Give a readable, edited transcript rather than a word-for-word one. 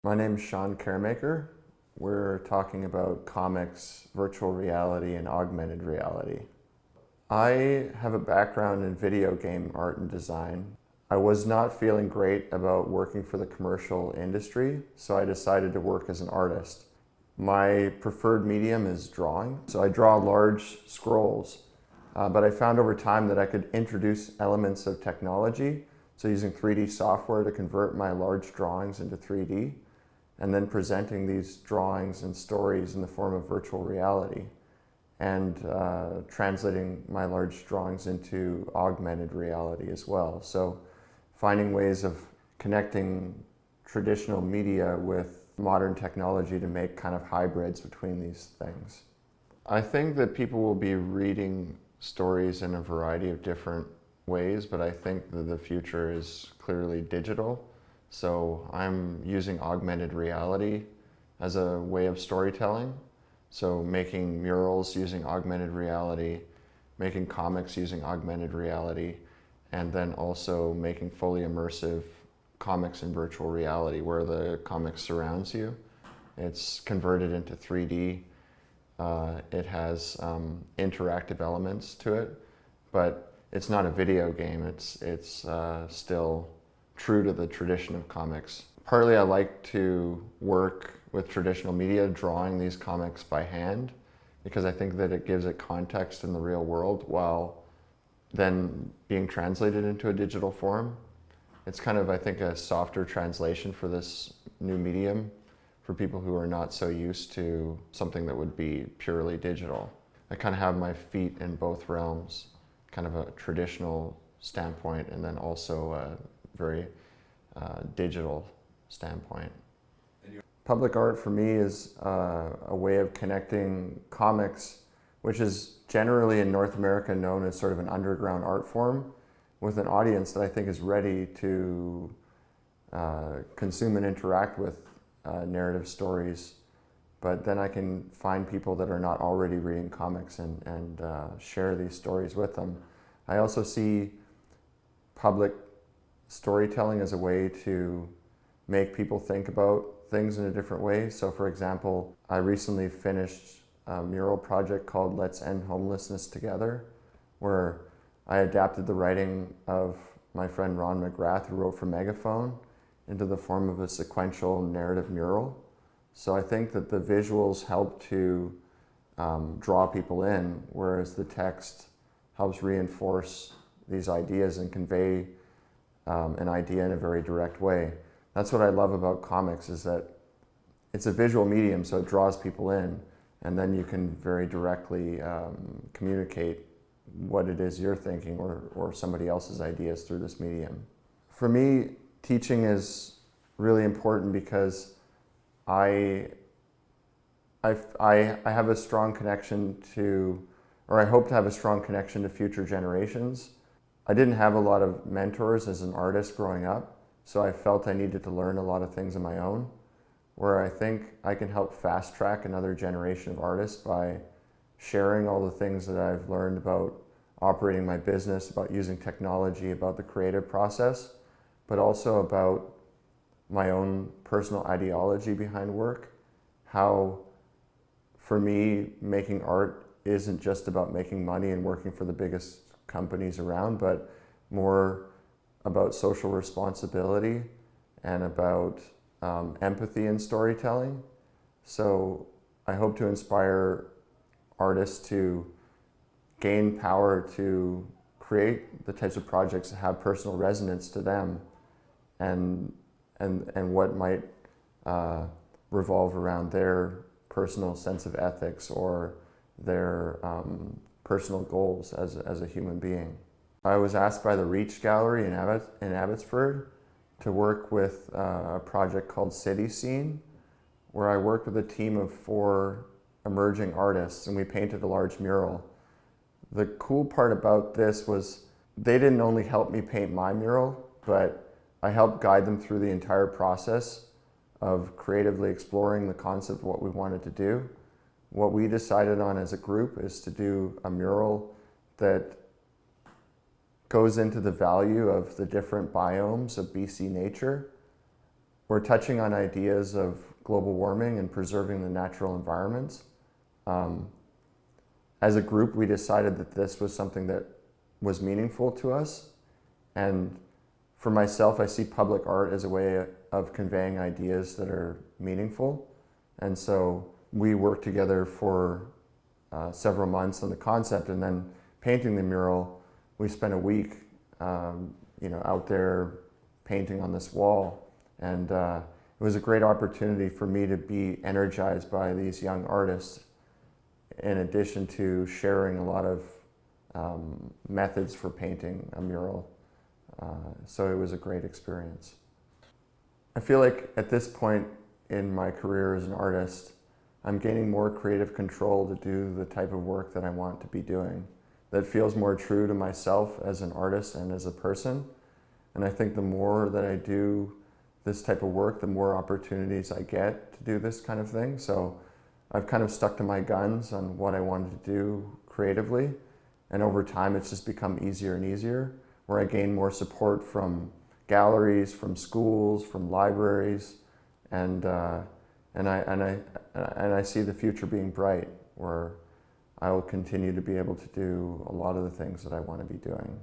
My name is Sean Caremaker. We're talking about comics, virtual reality, and augmented reality. I have a background in video game art and design. I was not feeling great about working for the commercial industry, so I decided to work as an artist. My preferred medium is drawing, so I draw large scrolls, but I found over time that I could introduce elements of technology, so using 3D software to convert my large drawings into 3D, and then presenting these drawings and stories in the form of virtual reality, and translating my large drawings into augmented reality as well. So finding ways of connecting traditional media with modern technology to make kind of hybrids between these things. I think that people will be reading stories in a variety of different ways, but I think that the future is clearly digital. So I'm using augmented reality as a way of storytelling. So making murals using augmented reality, making comics using augmented reality, and then also making fully immersive comics in virtual reality where the comic surrounds you. It's converted into 3D. It has interactive elements to it, but it's not a video game. It's still true to the tradition of comics. Partly I like to work with traditional media, drawing these comics by hand, because I think that it gives it context in the real world while then being translated into a digital form. It's kind of, I think, a softer translation for this new medium for people who are not so used to something that would be purely digital. I kind of have my feet in both realms, kind of a traditional standpoint and then also a very digital standpoint. Public art for me is a way of connecting comics, which is generally in North America known as sort of an underground art form, with an audience that I think is ready to consume and interact with narrative stories. But then I can find people that are not already reading comics and share these stories with them. I also see public storytelling as a way to make people think about things in a different way. So for example, I recently finished a mural project called Let's End Homelessness Together, where I adapted the writing of my friend Ron McGrath, who wrote for Megaphone, into the form of a sequential narrative mural. So I think that the visuals help to draw people in, whereas the text helps reinforce these ideas and convey an idea in a very direct way. That's what I love about comics, is that it's a visual medium, so it draws people in, and then you can very directly communicate what it is you're thinking or somebody else's ideas through this medium. For me, teaching is really important because I have a strong connection to, or I hope to have a strong connection to future generations. I didn't have a lot of mentors as an artist growing up, so I felt I needed to learn a lot of things on my own, where I think I can help fast track another generation of artists by sharing all the things that I've learned about operating my business, about using technology, about the creative process, but also about my own personal ideology behind work. How, for me, making art isn't just about making money and working for the biggest companies around, but more about social responsibility and about empathy in storytelling. So I hope to inspire artists to gain power to create the types of projects that have personal resonance to them and what might revolve around their personal sense of ethics or their personal goals as a human being. I was asked by the Reach Gallery in Abbotsford to work with a project called City Scene, where I worked with a team of 4 emerging artists and we painted a large mural. The cool part about this was they didn't only help me paint my mural, but I helped guide them through the entire process of creatively exploring the concept of what we wanted to do. What we decided on as a group is to do a mural that goes into the value of the different biomes of BC nature we're touching on ideas of global warming and preserving the natural environments. As a group, we decided that this was something that was meaningful to us. And for myself, I see public art as a way of conveying ideas that are meaningful. And so we worked together for several months on the concept, and then painting the mural, we spent a week out there painting on this wall. And it was a great opportunity for me to be energized by these young artists, in addition to sharing a lot of methods for painting a mural. So it was a great experience. I feel like at this point in my career as an artist, I'm gaining more creative control to do the type of work that I want to be doing, that feels more true to myself as an artist and as a person. And I think the more that I do this type of work, the more opportunities I get to do this kind of thing. So I've kind of stuck to my guns on what I wanted to do creatively. And over time, it's just become easier and easier, where I gain more support from galleries, from schools, from libraries, and I see the future being bright, where I will continue to be able to do a lot of the things that I want to be doing.